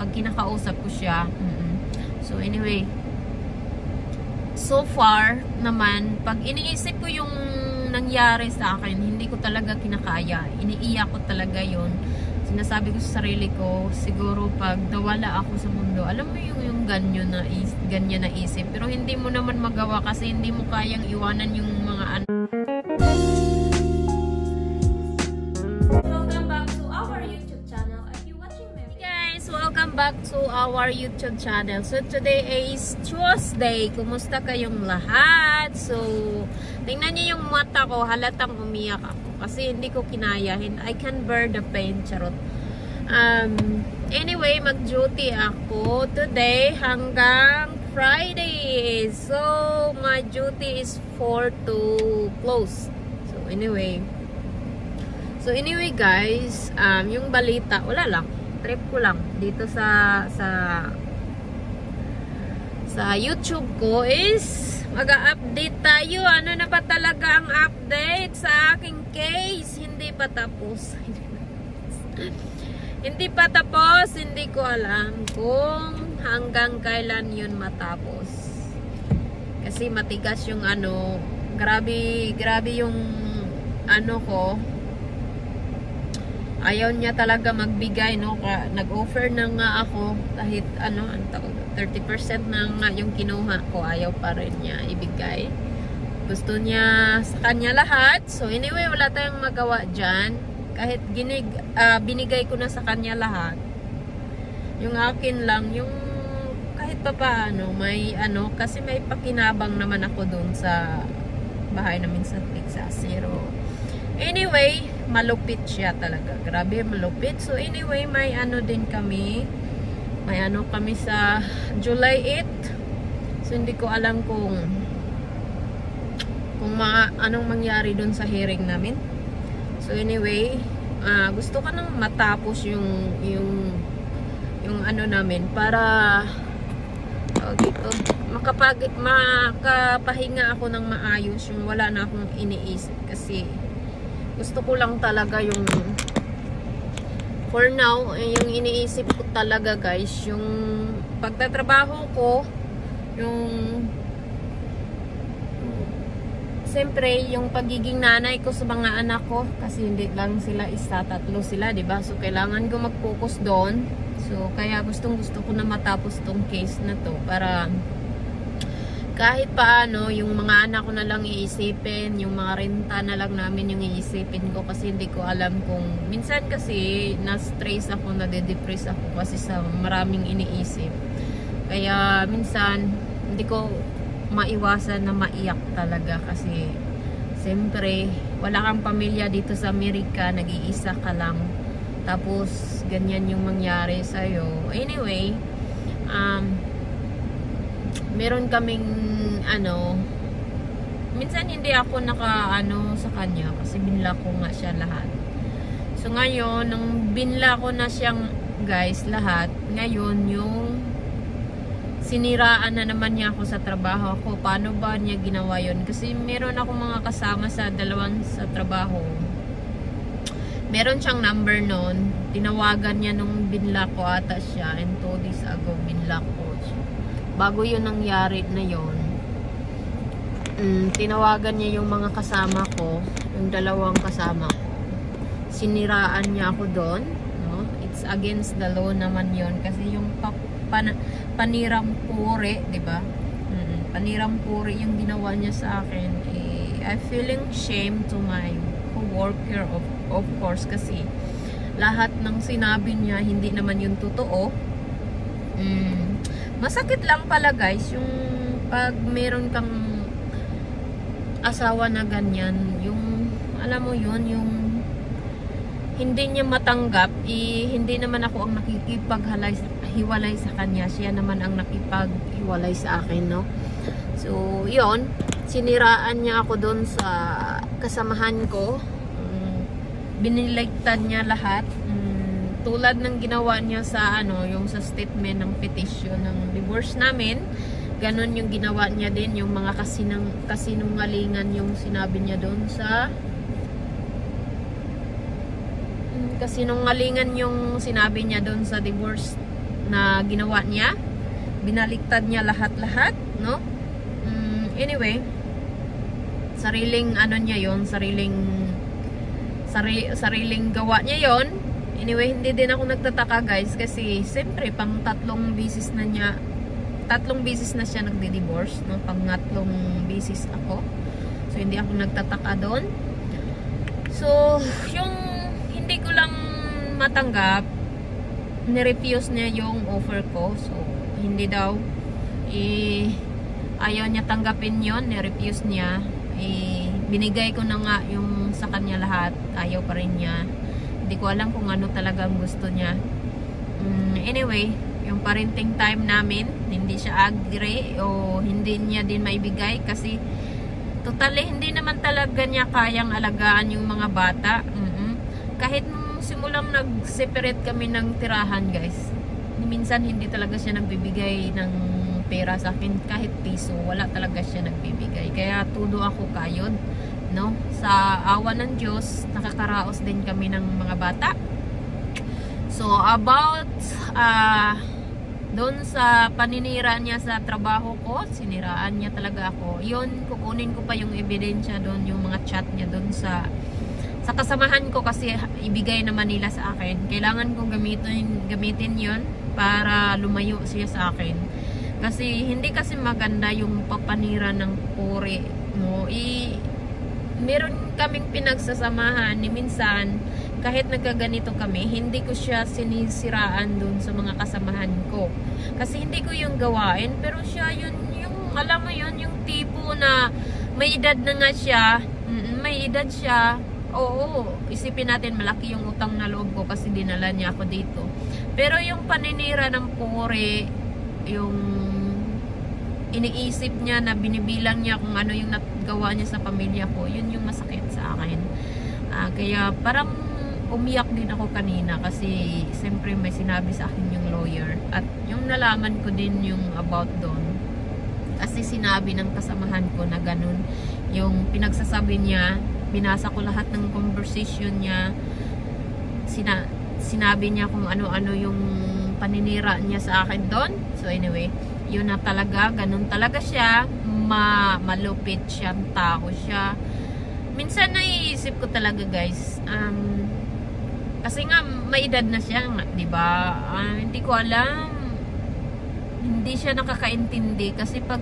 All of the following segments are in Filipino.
pag kinakausap ko siya. So anyway, so far naman, pag iniisip ko yung nangyari sa akin, hindi ko talaga kinakaya. Iniiyak ko talaga yon. Sinasabi ko sa sarili ko, siguro pag nawala ako sa mundo, alam mo yung ganyan na isip. Pero hindi mo naman magawa kasi hindi mo kayang iwanan yung mga ano. Welcome back to our YouTube channel. Are you watching me? Hey guys, welcome back to our YouTube channel. So today is Tuesday. Kumusta kayong lahat? So tingnan niyo yung mata ko, halatang umiyak ako. Kasi hindi ko kinayahin. I can bear the pain. Charot. Anyway, mag-duty ako today hanggang Friday. So, my duty is 4 to close. So, anyway. Guys, yung balita, wala lang. Trip ko lang. Dito sa YouTube ko is mag-update tayo. Ano na ba talaga ang update sa aking case? Hindi pa tapos. Hindi pa tapos. Hindi ko alam kung hanggang kailan yun matapos. Kasi matigas yung ano. Grabe yung ano ko. Ayaw niya talaga magbigay, no? Nag-offer na nga ako kahit ano, 30% na nga yung kinuha ko, ayaw pa rin niya ibigay. Gusto niya sa kanya lahat. So anyway, wala tayong magawa dyan. Kahit binigay ko na sa kanya lahat. Yung akin lang, yung kahit pa paano, may ano, kasi may pakinabang naman ako dun sa bahay namin sa Texas. Pero anyway, malupit siya talaga. Grabe, malupit. So anyway, may ano din kami. May ano kami sa July 8. So hindi ko alam kung anong mangyari dun sa hearing namin. So anyway, gusto ko nang matapos yung ano namin para dito makapahinga ako ng maayos, yung wala na akong iniisip kasi gusto ko lang talaga yung for now, yung iniisip ko talaga guys, yung pagtatrabaho ko, yung siyempre, yung pagiging nanay ko sa mga anak ko, kasi hindi lang sila isa, tatlo sila, diba? So, kailangan ko mag-focus doon. So, kaya gusto ko na matapos tong case na to para kahit paano, yung mga anak ko na lang iisipin, yung mga renta na lang namin yung iisipin ko kasi hindi ko alam kung minsan kasi na-stress ako, nade-depress ako kasi sa maraming iniisip. Kaya minsan hindi ko maiwasan na maiyak talaga kasi siyempre wala kang pamilya dito sa Amerika, nag-iisa ka lang. Tapos ganyan yung mangyari sa'yo. Anyway, meron kaming ano, minsan hindi ako naka-ano sa kanya kasi binla ko nga siya lahat. So ngayon, nung binla ko na siyang guys lahat, ngayon yung siniraan na naman niya ako sa trabaho ko. Paano ba niya ginawa yun? Kasi meron ako mga kasama sa dalawang sa trabaho. Meron siyang number nun. Tinawagan niya nung binla ko ata siya and 2 days ago binla ko siya. Bago yun nangyari na yun, tinawagan niya yung mga kasama ko, yung dalawang kasama ko. Siniraan niya ako doon, no? It's against the law naman yun kasi yung panirampuri, diba? Panirampuri yung ginawa niya sa akin. I feeling shame to my co-worker of course kasi lahat ng sinabi niya hindi naman yung totoo. Masakit lang pala guys yung pag meron kang asawa na ganyan, yung alam mo yun, yung hindi niya matanggap, hindi naman ako ang nakikipaghiwalay sa kanya, siya naman ang nakipaghiwalay sa akin, no? So yun, siniraan niya ako doon sa kasamahan ko, biniligtad niya lahat. Tulad ng ginawa niya sa ano, yung sa statement ng petition ng divorce namin, ganun yung ginawa niya din, yung mga kasinungalingan yung sinabi niya doon sa kasinungalingan yung sinabi niya doon sa divorce na ginawa niya. Binaliktad niya lahat-lahat, no? Anyway, sariling ano niya yon, sariling gawa niya yon. Anyway, hindi din ako nagtataka guys, kasi siyempre pang tatlong bisis na siya nagdi-divorce, no? Pang-tatlong bisis ako. So hindi ako nagtataka doon. So yung hindi ko lang matanggap, ni-refuse niya yung offer ko. So hindi daw, ayaw niya tanggapin yon, ni-refuse niya. Binigay ko na nga yung sa kanya lahat, ayaw pa rin niya. Hindi ko alam kung ano talagang gusto niya. Anyway, yung parenting time namin, hindi siya agree o hindi niya din maibigay kasi totally hindi naman talaga niya kayang alagaan yung mga bata. Kahit nung simulang nag-separate kami ng tirahan guys, minsan hindi talaga siya nagbibigay ng pera sa akin, kahit piso, wala talaga siya nagbibigay. Kaya tudo ako kayod, no? Sa awa ng Diyos, nakakaraos din kami ng mga bata. So about doon sa paninira niya sa trabaho ko, siniraan niya talaga ako. Yun, kukunin ko pa yung ebidensya doon, yung mga chat niya doon sa kasamahan ko, kasi ibigay naman nila sa akin. Kailangan kong gamitin yun para lumayo siya sa akin. Kasi hindi kasi maganda yung papanira ng puri mo. Meron kaming pinagsasamahan ni minsan, kahit nagkaganito kami, hindi ko siya sinisiraan dun sa mga kasamahan ko. Kasi hindi ko yung gawain, pero siya yung alam mo yun, yung tipo na may edad na nga siya, may edad siya. Oo, isipin natin malaki yung utang na loob ko kasi dinala niya ako dito. Pero yung paninira ng puri, yung iniisip niya na binibilang niya kung ano yung nagawa niya sa pamilya ko, yun yung masakit sa akin. Kaya parang umiyak din ako kanina kasi siyempre may sinabi sa akin yung lawyer at yung nalaman ko din yung about doon. Kasi sinabi ng kasamahan ko na ganun yung pinagsasabi niya, binasa ko lahat ng conversation niya, sinabi niya kung ano-ano yung paninira niya sa akin doon. So anyway, yun na talaga, ganun talaga siya, malupit siya, tao siya. Minsan naiisip ko talaga guys, kasi nga may edad na siya, di ba? Hindi ko alam, hindi siya nakakaintindi kasi pag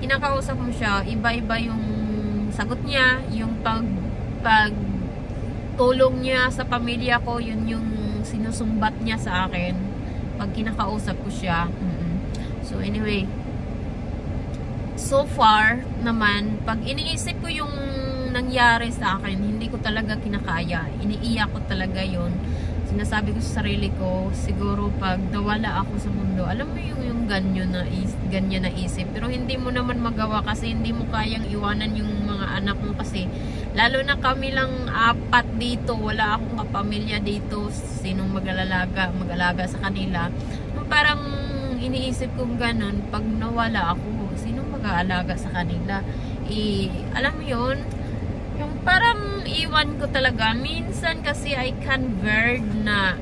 kinakausap mo siya, iba-iba yung sagot niya, yung pag tulong niya sa pamilya ko, yun yung sinusumbat niya sa akin pag kinakausap ko siya. So anyway, so far naman, pag iniisip ko yung nangyari sa akin, hindi ko talaga kinakaya. Iniiyak ko talaga yon. Sinasabi ko sa sarili ko, siguro pag nawala ako sa mundo, alam mo yung ganyan na isip. Pero hindi mo naman magawa kasi hindi mo kayang iwanan yung mga anak mo kasi lalo na kami lang 4 dito, wala akong kapamilya dito, sinong mag-alaga sa kanila. Parang iniisip kong ganun, pag nawala ako, sinong mag-aalaga sa kanila? Alam mo yun, yung parang iwan ko talaga. Minsan kasi I can bear na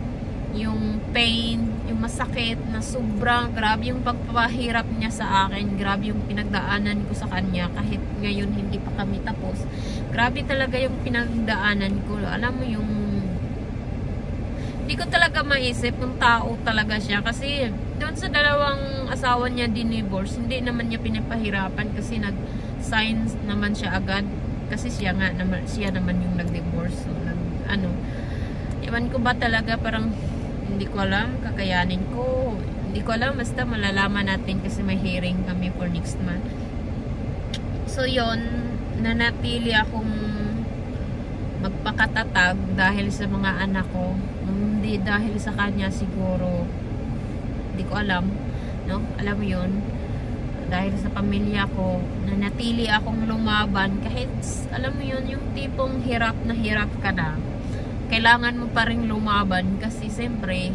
yung pain, yung masakit na sobrang grabe yung pagpapahirap niya sa akin, grabe yung pinagdaanan ko sa kanya kahit ngayon hindi pa kami tapos. Grabe talaga yung pinagdaanan ko. Alam mo yung hindi ko talaga maisip kung tao talaga siya kasi doon sa dalawang asawa niya divorce, hindi naman niya pinapahirapan kasi nag-sign naman siya agad. Kasi siya naman yung nag-divorce. So, iwan ko ba talaga, parang hindi ko alam, kakayanin ko. Hindi ko alam, basta malalaman natin kasi may hearing kami for next month. So, yon, nanatili akong magpakatatag dahil sa mga anak ko. Hindi dahil sa kanya siguro. Hindi ko alam, no? Alam mo yun? Dahil sa pamilya ko, nanatili akong lumaban kahit, alam mo yun, yung tipong hirap na hirap ka na, kailangan mo pa rin lumaban kasi siyempre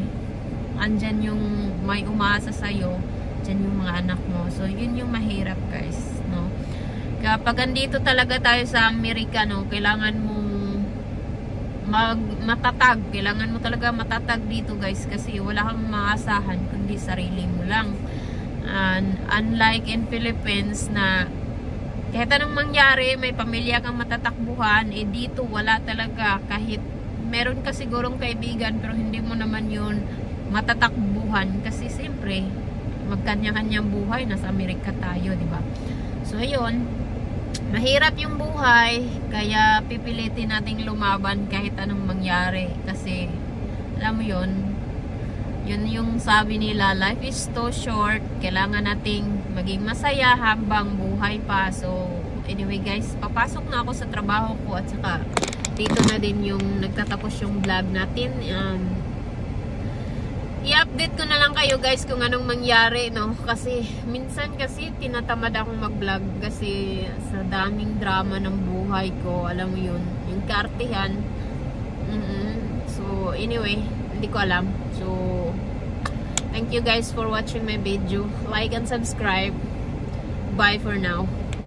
andyan yung may umaasa sa'yo, dyan yung mga anak mo. So yun yung mahirap guys, no? Kapag andito talaga tayo sa Amerika, no, kailangan mong matatag. Kailangan mo talaga matatag dito guys, kasi wala kang maasahan kundi sarili mo lang. And unlike in Philippines na kahit anong mangyari, may pamilya kang matatakbuhan, eh dito wala talaga. Kahit meron ka sigurong kaibigan, pero hindi mo naman yun matatakbuhan, kasi siyempre magkanya-kanyang buhay, nasa Amerika tayo, di ba? So ayun, mahirap yung buhay, kaya pipilitin nating lumaban kahit anong mangyari, kasi alam mo yun yung sabi nila, life is too short, kailangan nating maging masaya habang buhay pa. So anyway guys, papasok na ako sa trabaho ko, at saka dito na din yung nagtatapos yung vlog natin. I-update ko na lang kayo guys kung anong mangyari, no? Kasi minsan kasi tinatamad akong mag-vlog kasi sa daming drama ng buhay ko, alam mo yun, yung kaartihan. So anyway, hindi ko alam. So thank you guys for watching my video. Like and subscribe. Bye for now.